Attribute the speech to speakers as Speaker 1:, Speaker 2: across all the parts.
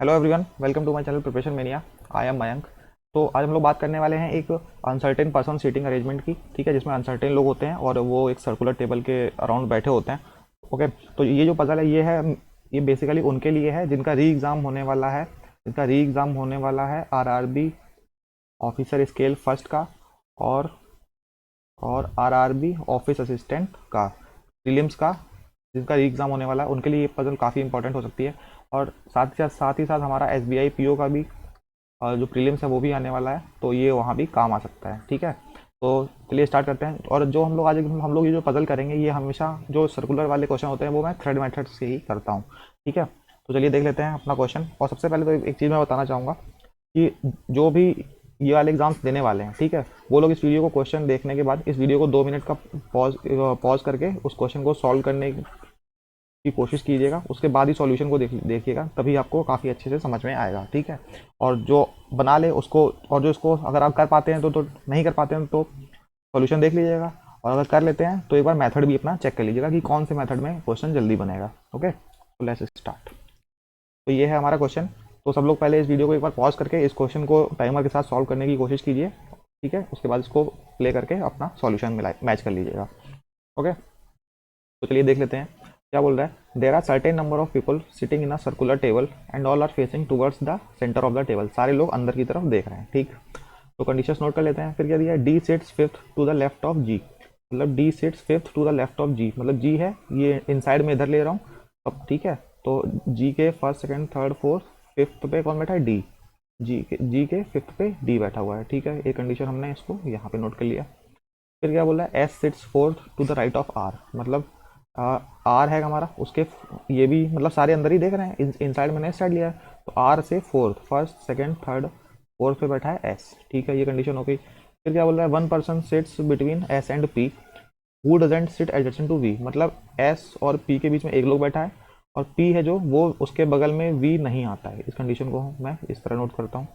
Speaker 1: Hello everyone, welcome to my channel preparation mania. I am Mayank. तो आज हम लोग बात करने वाले हैं एक अनसर्टेन पर्सन सीटिंग अरेंजमेंट की। ठीक है, जिसमें अनसर्टेन लोग होते हैं और वो एक सर्कुलर टेबल के अराउंड बैठे होते हैं। ओके, तो ये जो पजल है ये बेसिकली उनके लिए है जिनका री एग्ज़ाम होने वाला है। आरआरबी ऑफिसर स्केल फर्स्ट का और आरआरबी ऑफिस असिस्टेंट का, प्रीलिम्स का, जिनका री एग्ज़ाम होने वाला है उनके लिए ये पजल काफ़ी इंपॉर्टेंट हो सकती है। और साथ ही साथ हमारा एसबीआई पीओ का भी जो प्रीलिम्स है वो भी आने वाला है, तो ये वहाँ भी काम आ सकता है। ठीक है, तो चलिए स्टार्ट करते हैं। और जो हम लोग ये जो पजल करेंगे, ये हमेशा जो सर्कुलर वाले क्वेश्चन होते हैं वो मैं थ्रेड मेथड से ही करता हूँ। ठीक है, तो चलिए देख लेते हैं अपना क्वेश्चन। और सबसे पहले तो एक चीज़ मैं बताना चाहूँगा कि जो भी ये वाले एग्जाम्स देने वाले हैं, ठीक है, वो लोग इस वीडियो को क्वेश्चन देखने के बाद इस वीडियो को 2 मिनट का पॉज करके उस क्वेश्चन को सॉल्व करने की कोशिश कीजिएगा। उसके बाद ही सॉल्यूशन को देखिएगा, तभी आपको काफ़ी अच्छे से समझ में आएगा। ठीक है, और जो बना ले उसको, और जो इसको अगर आप कर पाते हैं तो नहीं कर पाते हैं तो सॉल्यूशन देख लीजिएगा, और अगर कर लेते हैं तो एक बार मेथड भी अपना चेक कर लीजिएगा कि कौन से मेथड में क्वेश्चन जल्दी बनेगा। ओके, तो लेट्स स्टार्ट। तो ये है हमारा क्वेश्चन। तो सब लोग पहले इस वीडियो को एक बार पॉज करके इस क्वेश्चन को टाइमर के साथ सॉल्व करने की कोशिश कीजिए। ठीक है, उसके बाद इसको प्ले करके अपना सॉल्यूशन मैच कर लीजिएगा। ओके, तो चलिए देख लेते हैं क्या बोल रहा है। There are certain number of people sitting in a circular table and all are facing towards the centre of the table. सारे लोग अंदर की तरफ देख रहे हैं। ठीक, तो कंडीशंस नोट कर लेते हैं। फिर क्या दिया है, D sits fifth to the left of G. मतलब D sits fifth to the left of G, मतलब जी है ये इनसाइड में इधर ले रहा हूँ अब। ठीक है, तो जी के first second third fourth fifth पे कौन बैठा है, डी। जी के फिफ्थ पे डी बैठा हुआ है। ठीक है, एक कंडीशन हमने इसको यहाँ पे नोट कर लिया। फिर क्या बोला है, S sits fourth to the right of R. मतलब आर है हमारा, उसके ये भी मतलब सारे अंदर ही देख रहे हैं, इनसाइड मैंने साइड लिया है, तो आर से fourth, first second third fourth पे बैठा है एस। ठीक है, ये कंडीशन हो गई। फिर क्या बोल रहा है, one person sits between S and P who doesn't sit adjacent to V. मतलब एस और पी के बीच में एक लोग बैठा है और पी है जो वो उसके बगल में वी नहीं आता है। इस कंडीशन को मैं इस तरह नोट करता हूँ,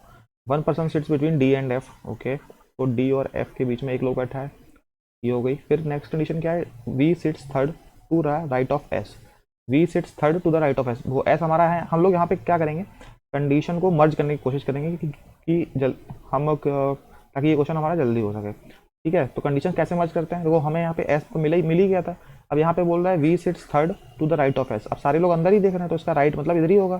Speaker 1: one person sits between D and F. Okay, तो डी और एफ के बीच में एक लोग बैठा है, ये हो गई। फिर नेक्स्ट कंडीशन क्या है, V sits third to the right of S. V sits third to the right of S, वो एस हमारा है। हम लोग यहाँ पे क्या करेंगे, कंडीशन को मर्ज करने की कोशिश करेंगे ताकि ये क्वेश्चन हमारा जल्दी हो सके। ठीक है, तो कंडीशन कैसे मर्ज करते हैं, देखो हमें यहाँ पे एस तो मिल ही गया था। अब यहाँ पे बोल रहा है V sits third to the right of S. अब सारे लोग अंदर ही देख रहे हैं तो इसका राइट मतलब इधर ही होगा।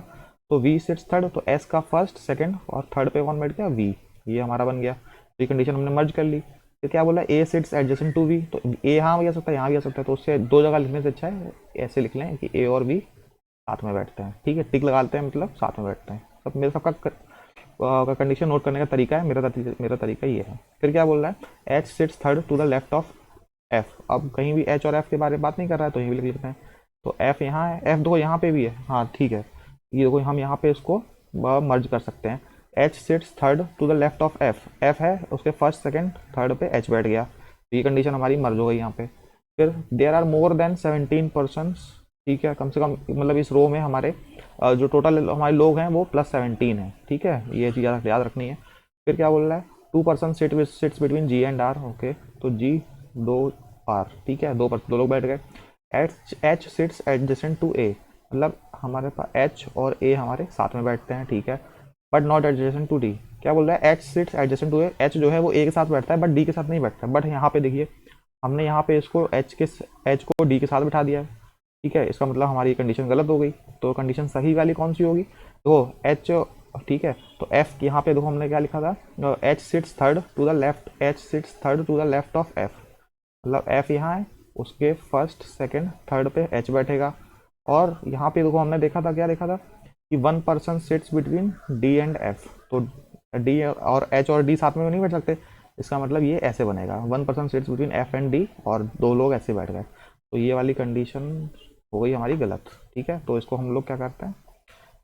Speaker 1: तो वी सिट्स थर्ड, तो एस का फर्स्ट सेकंड और थर्ड पे कौन बैठ गया, वी। ये हमारा बन गया। तो ये कंडीशन हमने मर्ज कर ली। तो क्या बोला, ए सिट्स एडजेसेंट टू वी। तो ए यहाँ भी आ सकता है, यहाँ भी आ सकता है, तो उससे दो जगह लिखने से अच्छा है ऐसे लिख लें कि ए और बी साथ में बैठते हैं। ठीक है, टिक लगा लेते हैं, मतलब साथ में बैठते हैं। सब मेरे सबका कंडीशन नोट करने का तरीका है, मेरा तरीका ये है। फिर क्या बोल रहा है, H sits third to the left of F. अब कहीं भी एच और एफ के बारे में बात नहीं कर रहा है तो यहीं भी लिख लेते हैं। तो एफ यहाँ है, एफ देखो यहाँ पे भी है, हाँ ठीक है, ये देखो हम यहाँ पे इसको मर्ज कर सकते हैं। H sits third to the left of F, F है उसके फर्स्ट सेकंड थर्ड पे एच बैठ गया, तो ये कंडीशन हमारी मर्ज हो गई यहाँ पे। फिर there are more than 17 persons. ठीक है, कम से कम मतलब इस रो में हमारे जो टोटल हमारे लोग हैं वो +17 है। ठीक है, ये चीज़ याद रखनी है। फिर क्या बोल रहा है, two person sits between G and R. Okay, तो जी दो आर, ठीक है, दो लोग बैठ गए। H sits adjacent to A, मतलब हमारे पास एच और ए हमारे साथ में बैठते हैं। ठीक है, but not adjacent to D. क्या बोल रहा है, H sits adjacent to A. H जो है वो ए के साथ बैठता है बट डी के साथ नहीं बैठता। बट यहाँ पे देखिए हमने यहाँ पे इसको एच को डी के साथ बैठा दिया है। ठीक है, इसका मतलब हमारी कंडीशन गलत हो गई। तो कंडीशन सही वाली कौन सी होगी, तो एच। ठीक है, तो एफ यहाँ पे देखो हमने क्या लिखा था, H sits third to the left, H sits third to the left of F. मतलब एफ यहाँ है, उसके फर्स्ट सेकंड थर्ड पे एच बैठेगा। और यहाँ पे देखो हमने देखा था, क्या देखा था कि one person sits between D and F. तो डी और एच और डी साथ में नहीं बैठ सकते, इसका मतलब ये ऐसे बनेगा, one person sits between F and D और दो लोग ऐसे बैठ गए। तो ये वाली कंडीशन हो गई हमारी गलत। ठीक है, तो इसको हम लोग क्या करते हैं,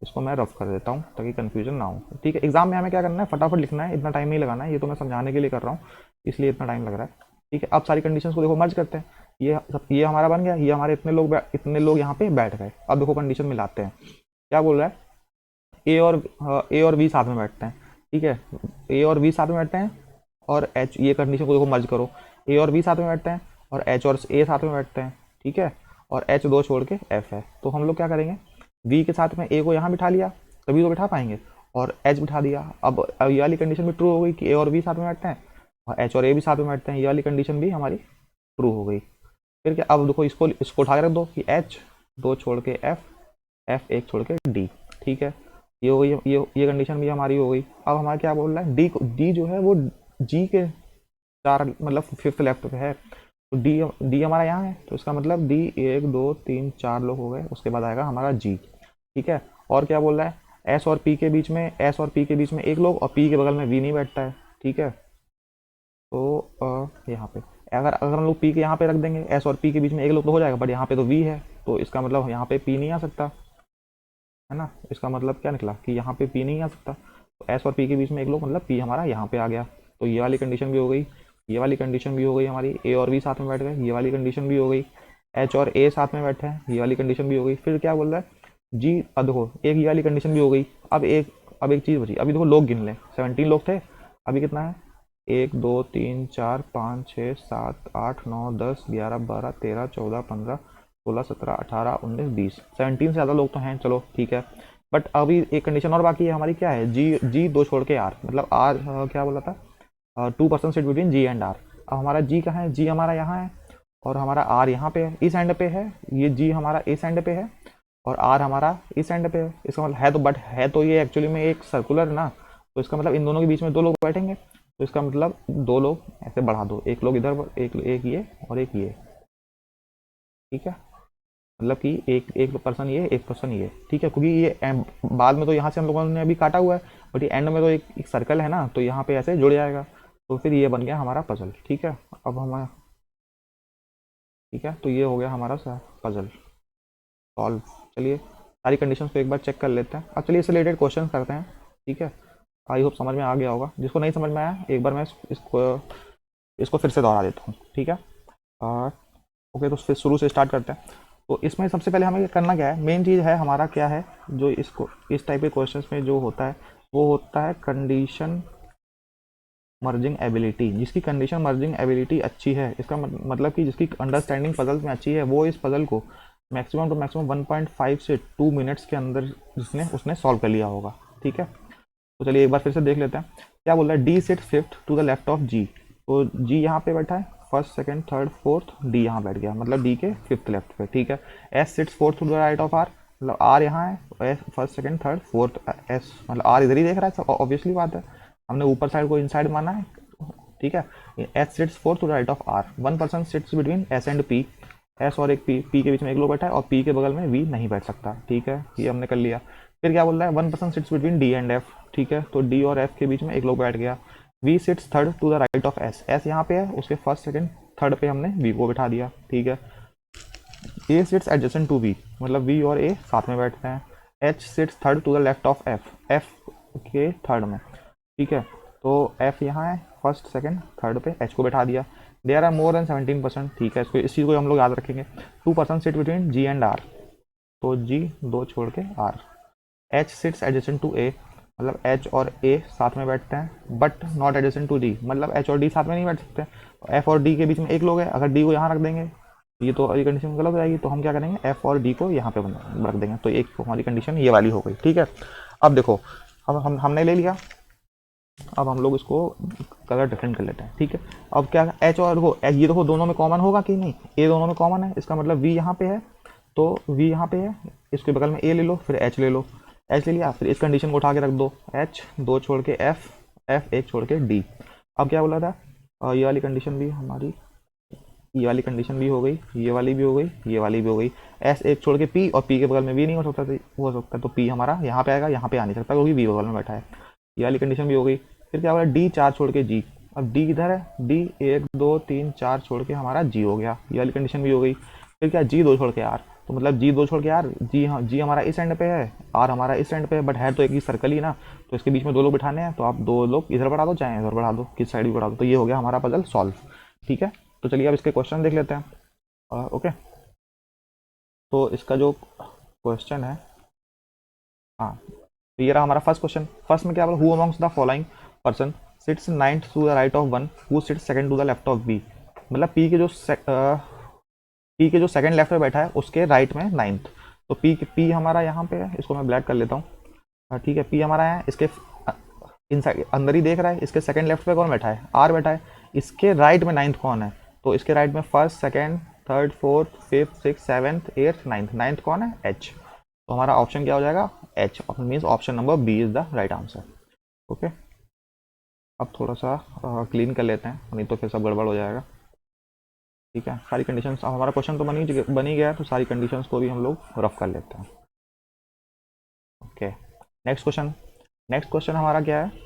Speaker 1: इसको मैं रफ कर देता हूँ ताकि कन्फ्यूजन ना हो। ठीक है, एग्जाम में हमें क्या करना है, फटाफट लिखना है, इतना टाइम नहीं लगाना है, ये तो मैं समझाने के लिए कर रहा हूँ इसलिए इतना टाइम लग रहा है। ठीक है, अब सारी कंडीशंस को देखो मर्ज करते हैं। ये हमारा बन गया, ये हमारे इतने लोग यहाँ पे बैठ गए। अब देखो कंडीशन मिलाते हैं, क्या बोल रहा है, ए और बी साथ में बैठते हैं। ठीक है, ए और बी साथ में बैठते हैं और एच, ये कंडीशन को देखो मर्ज करो, ए और बी साथ में बैठते हैं और एच और ए साथ में बैठते हैं। ठीक है, और एच दो छोड़ के एफ है। तो हम लोग क्या करेंगे, वी के साथ में ए को यहाँ बिठा लिया तभी तो बिठा पाएंगे। और एच बिठा दिया। अब ये वाली कंडीशन भी ट्रू हो गई कि ए और बी साथ में बैठते हैं, और एच और ए भी साथ में बैठते हैं, ये वाली कंडीशन भी हमारी ट्रू हो गई। फिर क्या, अब देखो इसको इसको उठा के रख दो कि एच दो छोड़ के एफ, एफ एक छोड़ के डी। ठीक है, ये हो गई, ये कंडीशन भी हमारी हो गई। अब हमारा क्या बोल रहा है, डी जो है वो जी के चार मतलब फिफ्थ लेफ्ट पे है, तो डी डी हमारा यहाँ है, तो इसका मतलब डी एक दो तीन चार लोग हो गए, उसके बाद आएगा हमारा जी। ठीक है, और क्या बोल रहा है, एस और पी के बीच में, एस और पी के बीच में एक लोग, और पी के बगल में वी नहीं बैठता है। ठीक है, तो यहाँ पे अगर अगर हम लोग पी के यहाँ पे रख देंगे, एस और पी के बीच में एक लोग तो हो जाएगा, बट यहाँ पे तो वी है, तो इसका मतलब यहाँ पे पी नहीं आ सकता है ना। इसका मतलब क्या निकला कि यहाँ पे पी नहीं आ सकता, तो एस और पी के बीच में एक लोग मतलब पी हमारा यहाँ पे आ गया। तो ये वाली कंडीशन भी हो गई, ये वाली कंडीशन भी हो गई हमारी, ए और बी साथ में बैठ गए, ये वाली कंडीशन भी हो गई, एच और ए साथ में बैठे हैं, ये वाली कंडीशन भी हो गई। फिर क्या बोल रहा है जी, अब देखो एक ये वाली कंडीशन भी हो गई। अब एक चीज़ बची, अभी देखो लोग गिन लें, 17 लोग थे, अभी कितना है, 1 2 3 4 5 6 7 8 9 10 11 12 13 14 15 16 17 18 19 20, 17 से ज़्यादा लोग तो हैं, चलो ठीक है। बट अभी एक कंडीशन और बाकी है हमारी, क्या है, जी जी दो छोड़ के आर, मतलब आर क्या बोला था, 2% sit between G and R. अब हमारा जी कहाँ है, जी हमारा यहाँ है, और हमारा आर यहाँ पे है, इस एंड पे है, ये जी हमारा इस एंड पे है, और आर हमारा इस एंड पे है। इसका मतलब है तो, बट है तो ये एक्चुअली में एक सर्कुलर ना, तो इसका मतलब इन दोनों के बीच में दो लोग बैठेंगे, तो इसका मतलब दो लोग ऐसे बढ़ा दो, एक लोग इधर, एक ये और एक ये। ठीक है, मतलब कि एक एक पर्सन ये, एक पर्सन ये। ठीक है, क्योंकि ये बाद में तो यहाँ से हम लोगों ने अभी काटा हुआ है, बट ये एंड में तो एक सर्कल है ना, तो यहाँ पे ऐसे जुड़ जाएगा, तो फिर ये बन गया हमारा पजल। ठीक है, अब हमारा, ठीक है, तो ये हो गया हमारा पजल सॉल्व। चलिए सारी कंडीशंस को एक बार चेक कर लेते हैं। अब चलिए इससे रिलेटेड क्वेश्चन करते हैं। ठीक है, आई होप समझ में आ गया होगा, जिसको नहीं समझ में आया एक बार मैं इसको फिर से दोहरा देता हूँ। ठीक है, ओके, तो फिर शुरू से स्टार्ट करते हैं। तो इसमें सबसे पहले हमें करना क्या है, मेन चीज़ है हमारा क्या है, जो इसको इस टाइप के क्वेश्चंस में जो होता है वो होता है कंडीशन मर्जिंग एबिलिटी। जिसकी कंडीशन मर्जिंग एबिलिटी अच्छी है, इसका मतलब कि जिसकी अंडरस्टैंडिंग पजल में अच्छी है, वो इस पजल को मैक्सिमम टू मैक्सिमम 1.5 से 2 मिनट्स के अंदर उसने सॉल्व कर लिया होगा। ठीक है, तो चलिए एक बार फिर से देख लेते हैं। क्या बोल रहा है, D sit fifth to the left of G, तो जी यहाँ पे बैठा है, first second third fourth, D यहाँ बैठ गया, मतलब डी के फिफ्थ लेफ्ट पे। ठीक है, S sits fourth to the right of R, मतलब आर यहाँ है, S first second third fourth, S मतलब आर इधर ही देख रहा है, ऑब्वियसली बात है, हमने ऊपर साइड को इनसाइड माना है। ठीक है, S sits fourth to the right of R, 1 person sits between S and P, S और एक पी के बीच में एक लोग बैठा है, और पी के बगल में वी नहीं बैठ सकता। ठीक है, ये हमने कर लिया। फिर क्या बोल रहा है, 1 person sits between D and F. ठीक है, तो डी और एफ के बीच में एक लोग बैठ गया। V sits third to the right of S, S यहाँ पे है, उसके फर्स्ट सेकंड थर्ड पे हमने वी को बिठा दिया। ठीक है, A sits adjacent to V, मतलब वी और ए साथ में बैठते हैं। H sits third to the left of F, F के थर्ड में। ठीक है, तो एफ यहाँ है, फर्स्ट सेकंड थर्ड पे एच को बैठा दिया। There are more than 17%। ठीक है, इसको इस चीज़ को हम लोग याद रखेंगे। 2 person sit between G and R, तो जी दो छोड़ के R. H sits adjacent to A, मतलब एच और ए साथ में बैठते हैं, but not adjacent to D, मतलब एच और डी साथ में नहीं बैठ सकते। एफ और डी के बीच में एक लोग है, अगर डी को यहाँ रख देंगे ये तो ये कंडीशन गलत हो जाएगी, तो हम क्या करेंगे, एफ और डी को यहाँ पे रख देंगे, तो एक हमारी कंडीशन ये वाली हो गई। ठीक है, अब देखो हमने ले लिया, अब हम लोग इसको कलर डिफरेंट कर लेते हैं। ठीक है, अब क्या, एच और देखो ये देखो दोनों में कॉमन होगा कि नहीं, ए दोनों में कॉमन है, इसका मतलब वी यहाँ पे है, तो वी यहाँ पे है, इसके बगल में ए ले लो, फिर एच ले लो, एच ले लिया, फिर इस कंडीशन को उठा के रख दो, एच दो छोड़ के एफ, एफ एक छोड़ के डी। अब क्या बोला था, ये वाली कंडीशन भी हमारी, ये वाली कंडीशन भी हो गई, ये वाली भी हो गई, ये वाली भी हो गई। एस एक छोड़ के पी, और पी के बगल में वी नहीं हो सकता, हो सकता है, तो पी हमारा यहाँ पे आएगा, यहाँ पे आ नहीं सकता क्योंकि वी बगल में बैठा है। ये वाली कंडीशन भी हो गई। फिर क्या बोला, डी चार छोड़ के जी, अब डी किधर है, डी 1 2 3 4 छोड़ के हमारा जी हो गया, ये वाली कंडीशन भी हो गई। फिर क्या, जी दो छोड़ के आर, तो मतलब जी दो छोड़ के आर, जी हाँ, जी हमारा इस एंड पे है, आर हमारा इस एंड पे है, बट है तो एक ही सर्कल ही ना, तो इसके बीच में दो लोग बिठाने हैं, तो आप दो लोग इधर बढ़ा दो चाहे इधर बढ़ा दो, किस साइड भी बढ़ा दो, तो ये हो गया हमारा पजल सॉल्व। ठीक है, तो चलिए अब इसके क्वेश्चन देख लेते हैं। ओके, तो इसका जो क्वेश्चन है, हाँ, तो ये रहा हमारा फर्स्ट क्वेश्चन। फर्स्ट में क्या बोला, who amongst the following person sits ninth to the right of one who sits second to the left of B, मतलब पी के जो सेकंड लेफ्ट में बैठा है उसके राइट में नाइन्थ, तो पी हमारा यहाँ पे है, इसको मैं ब्लैक कर लेता हूँ, ठीक है, पी हमारा है, इसके इनसाइड अंदर ही देख रहा है, इसके सेकंड लेफ्ट पे कौन बैठा है, आर बैठा है, इसके राइट में नाइन्थ कौन है, तो इसके राइट में first second third fourth fifth six seventh eighth ninth, ninth कौन है, एच। तो हमारा ऑप्शन क्या हो जाएगा, H. Means option number B is the right answer. Okay, अब थोड़ा सा क्लीन कर लेते हैं, नहीं तो फिर सब गड़बड़ हो जाएगा। ठीक है, सारी कंडीशंस, अब हमारा क्वेश्चन तो बन ही गया है, तो सारी कंडीशंस को भी हम लोग रफ कर लेते हैं। Okay, next question. Next question हमारा क्या है,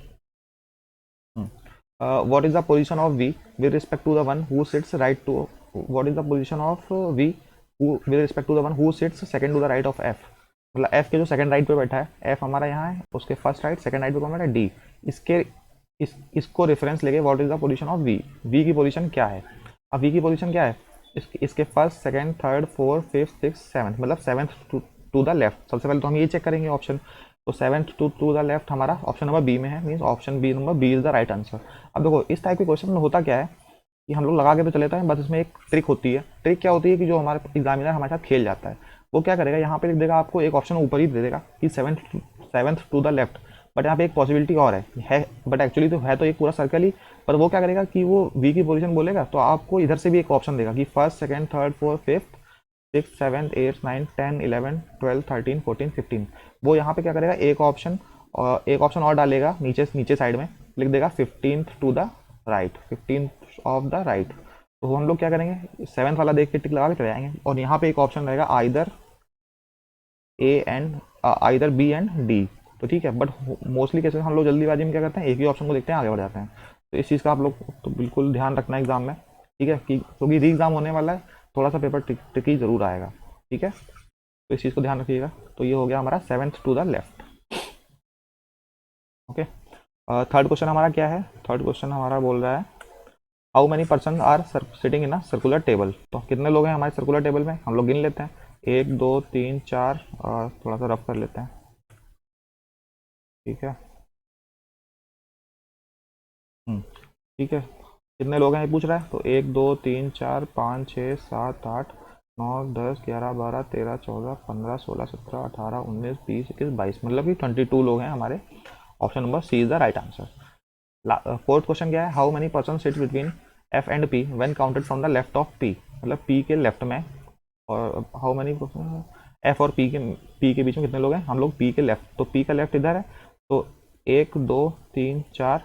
Speaker 1: what is the position of v with respect to the one who sits right to, what is the position of v with respect to the one who sits second to the right of f। मतलब f के जो second right पे बैठा है, f हमारा यहाँ है, उसके फर्स्ट राइट सेकंड राइट पे कौन बैठा है, d। इसके इसको रेफरेंस लेके what is the position of v, v की पोजीशन क्या है। अब v की पोजीशन क्या है, इसके first second third fourth fifth six seventh, मतलब सेवन्थ टू द लेफ्ट। सबसे पहले तो हम ये चेक करेंगे ऑप्शन, तो सेवन्थ टू द लेफ्ट हमारा ऑप्शन नंबर बी में है, means option B number B is the right answer. अब देखो इस टाइप के क्वेश्चन में होता क्या है कि हम लोग लगा के तो चले जाते हैं, बस इसमें एक ट्रिक होती है। ट्रिक क्या होती है कि जो हमारे एग्जामिनर हमारे साथ खेल जाता है, वो क्या करेगा, यहाँ पे लिख देगा आपको एक ऑप्शन ऊपर ही दे देगा कि seventh to the left, but यहाँ पे एक पॉसिबिलिटी और है बट एक्चुअली तो है तो एक पूरा सर्कल ही, पर वो क्या करेगा कि वो वी की पोजीशन बोलेगा, तो आपको इधर से भी एक ऑप्शन देगा कि first second third fourth fifth six seven eight nine 10 11 12 13 14 15। वो यहाँ पे क्या करेगा, एक ऑप्शन और डालेगा नीचे साइड में, लिख देगा 15th to the right, 15th of the right. तो हम लोग क्या करेंगे, सेवन्थ वाला देख के टिक लगा के चले जाएंगे, और यहाँ पे एक ऑप्शन रहेगा आइदर बी एंड डी। तो ठीक है, बट मोस्टली कैसे हम लोग जल्दीबाजी में क्या करते हैं, एक ही ऑप्शन को देखते हैं आगे बढ़ जाते हैं। तो इस चीज़ का आप लोग तो बिल्कुल ध्यान रखना है एग्जाम में, ठीक है, कि क्योंकि री एग्जाम होने वाला है, थोड़ा सा पेपर ट्रिकी जरूर आएगा। ठीक है, तो इस चीज़ को ध्यान रखिएगा। तो ये हो गया हमारा seventh to the left. Okay, third question हमारा क्या है, थर्ड क्वेश्चन हमारा बोल रहा है how many person are sitting in a circular table. तो कितने लोग हैं हमारे सर्कुलर टेबल में, हम लोग गिन लेते हैं, 1 2 3 4, और थोड़ा सा रफ कर लेते हैं। ठीक है, ठीक है, कितने लोग हैं ये पूछ रहा है, तो 1 2 3 4 5 6 7 8 9 10 11 12 13 14 15 16 17 18 19 20 21 22, मतलब कि 22 लोग हैं हमारे। Option number C is the right answer. Fourth question क्या है, how many person sit between F and P when counted from the left of P, मतलब पी के लेफ्ट में, और हाउ मेनी एफ और पी के बीच में कितने लोग हैं, हम लोग पी के लेफ्ट, तो पी का लेफ्ट इधर है, तो 1 2 3 4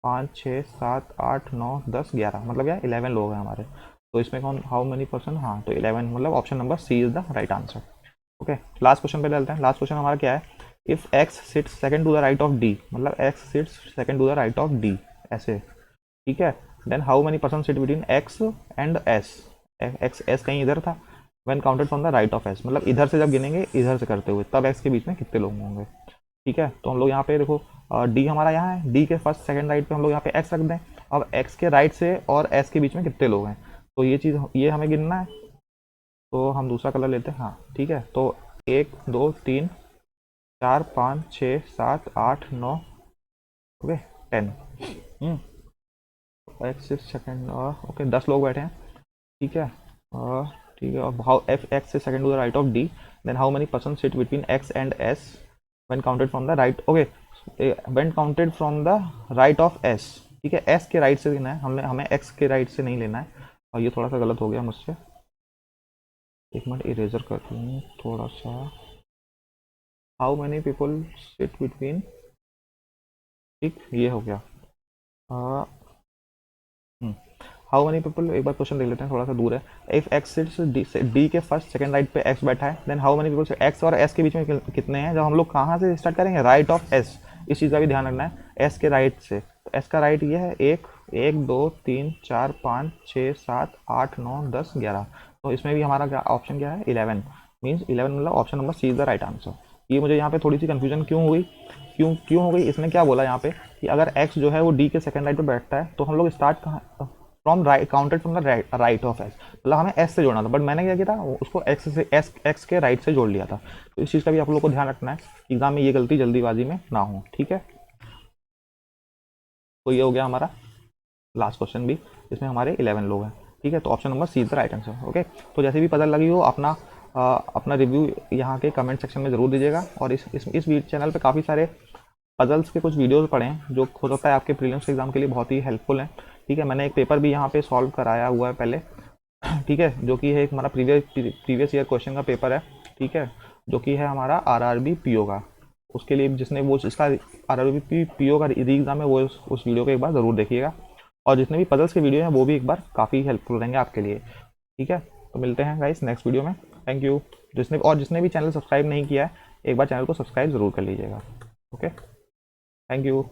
Speaker 1: 5 6 7 8 9 10 11, मतलब क्या 11 लोग हैं हमारे। तो इसमें कौन, हाउ मेनी पर्सन, हाँ तो 11, मतलब option number C is the right answer. Okay, last question पे डालते हैं। लास्ट क्वेश्चन हमारा क्या है, if X sits second to the right of D, मतलब X sits second to the right of D ऐसे, ठीक है, then how many person sit between X and S, S कहीं इधर था, when counted from the right of S, मतलब इधर से जब गिनेंगे इधर से करते हुए, तब एक्स के बीच में कितने लोग होंगे। ठीक है, तो हम लोग यहाँ पे देखो डी हमारा यहाँ है, डी के फर्स्ट सेकंड राइट पे हम लोग यहाँ पे एक्स रख दें। अब एक्स के राइट से और एस के बीच में कितने लोग हैं, तो ये चीज़ ये हमें गिनना है, तो हम दूसरा कलर लेते हैं। हाँ ठीक है, तो 1 2 3 4 5 6 7 8 9, ओके 10, एक्स सेकंड, ओके 10 लोग बैठे हैं। ठीक है, ठीक है, अब हाउ एफ एक्स से second to the right of D, then how many person sit between X and S when counted from the right, okay when counted from the right of S. ठीक है, S के right से लेना है, हमें x के right से नहीं लेना है, और ये थोड़ा सा गलत हो गया मुझसे, एक मिनट इरेजर कर लूँ थोड़ा सा। How many people sit between, ठीक ये हो गया, हाउ मेनी पीपल, एक बार क्वेश्चन देख लेते हैं, थोड़ा सा दूर है। इफ एक्स सिट्स डी के फर्स्ट सेकंड राइट पे एक्स बैठा है, then how many people, X और एस के बीच में कितने हैं, जब हम लोग कहाँ से स्टार्ट करेंगे, राइट ऑफ एस, इस चीज़ का भी ध्यान रखना है, एस के राइट से, तो एस का राइट ये है 1 1 2 3 4 5 6 7 8 9 10 11, तो इसमें भी हमारा क्या ऑप्शन क्या है, 11, मीन्स 11, मतलब option number C is the right answer. ये मुझे यहाँ पे थोड़ी सी कंफ्यूजन क्यों हुई, क्यों हो गई, इसने क्या बोला यहाँ पे कि अगर एक्स जो है वो डी के सेकंड राइट पे बैठता है, तो हम लोग स्टार्ट कहाँ, from right, counted from the right of S, मतलब हमें एस से जोड़ना था, बट मैंने क्या किया था, उसको एक्स से एक्स के राइट से जोड़ लिया था। तो इस चीज़ का भी आप लोग को ध्यान रखना है, एग्जाम में ये गलती जल्दीबाजी में ना हो। ठीक है, तो ये हो गया हमारा लास्ट क्वेश्चन भी, इसमें हमारे 11 लोग हैं। ठीक है, तो option number C is the right answer. Okay, तो जैसे भी पता लगी हो अपना अपना रिव्यू यहाँ के कमेंट सेक्शन में ज़रूर दीजिएगा। और इस चैनल पे काफ़ी सारे पजल्स के कुछ वीडियोस पड़े हैं जो हो सकता है आपके प्रीलिम्स एग्जाम के लिए बहुत ही हेल्पफुल हैं। ठीक है, मैंने एक पेपर भी यहाँ पे सॉल्व कराया हुआ है पहले, ठीक है, जो कि है एक हमारा प्रीवियस ईयर क्वेश्चन का पेपर है। ठीक है, जो कि है हमारा आरआरबी पीओ का। उसके लिए जिसने वो इसका आरआरबी पीओ का री एग्ज़ाम है वो उस वीडियो को एक बार ज़रूर देखिएगा। और जितने भी पजल्स के वीडियो हैं वो भी एक बार काफ़ी हेल्पफुल रहेंगे आपके लिए। ठीक है, तो मिलते हैं गाइस नेक्स्ट वीडियो में। Thank you. जिसने भी चैनल सब्सक्राइब नहीं किया है एक बार चैनल को सब्सक्राइब ज़रूर कर लीजिएगा। Okay, thank you.